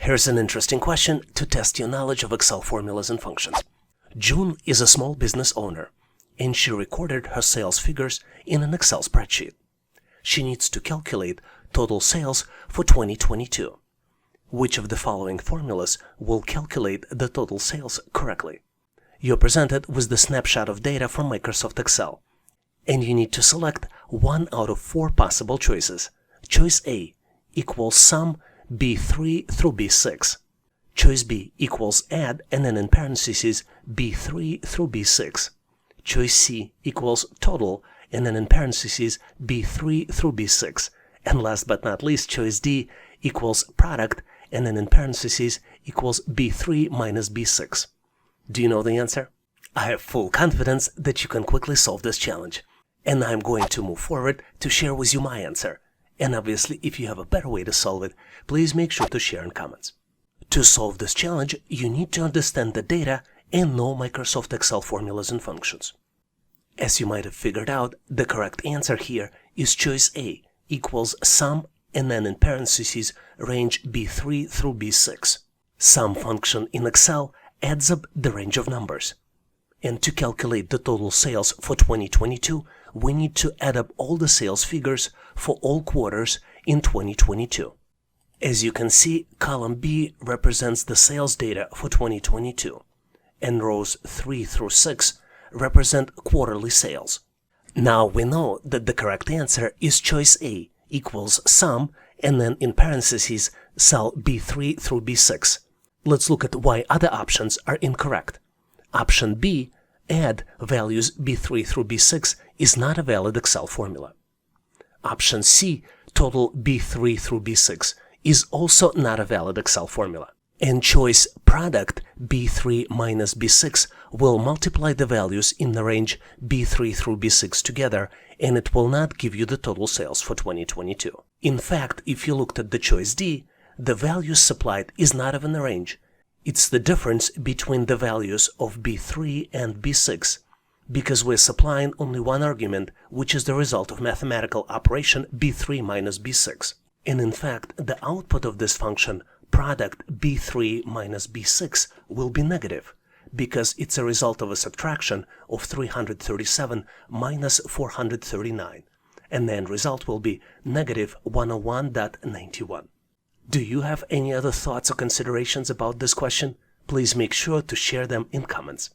Here's an interesting question to test your knowledge of Excel formulas and functions. June is a small business owner, and she recorded her sales figures in an Excel spreadsheet. She needs to calculate total sales for 2022. Which of the following formulas will calculate the total sales correctly? You're presented with the snapshot of data from Microsoft Excel, and you need to select one out of 4 possible choices. Choice A equals sum B3 through B6. Choice B equals add and then in parentheses B3 through B6. Choice C equals total and then in parentheses B3 through B6. And last but not least, choice D equals product and then in parentheses equals B3 minus B6. Do you know the answer? I have full confidence that you can quickly solve this challenge. And I'm going to move forward to share with you my answer. And obviously, if you have a better way to solve it, please make sure to share in comments. To solve this challenge, you need to understand the data and know Microsoft Excel formulas and functions. As you might have figured out, the correct answer here is choice A equals sum and then in parentheses range B3 through B6. Sum function in Excel adds up the range of numbers. And to calculate the total sales for 2022, we need to add up all the sales figures for all quarters in 2022. As you can see, column B represents the sales data for 2022, and rows 3 through 6 represent quarterly sales. Now we know that the correct answer is choice A equals sum and then in parentheses cell B3 through B6. Let's look at why other options are incorrect. Option B, add values B3 through B6, is not a valid Excel formula. Option C, total B3 through B6, is also not a valid Excel formula. And choice product B3 minus B6 will multiply the values in the range B3 through B6 together, and it will not give you the total sales for 2022. In fact, if you looked at the choice D, the values supplied is not even the range. It's the difference between the values of B3 and B6, because we're supplying only one argument, which is the result of mathematical operation B3 minus B6. And in fact, the output of this function, product B3 minus B6, will be negative, because it's a result of a subtraction of 337 minus 439, and the end result will be negative 101.91. Do you have any other thoughts or considerations about this question? Please make sure to share them in comments.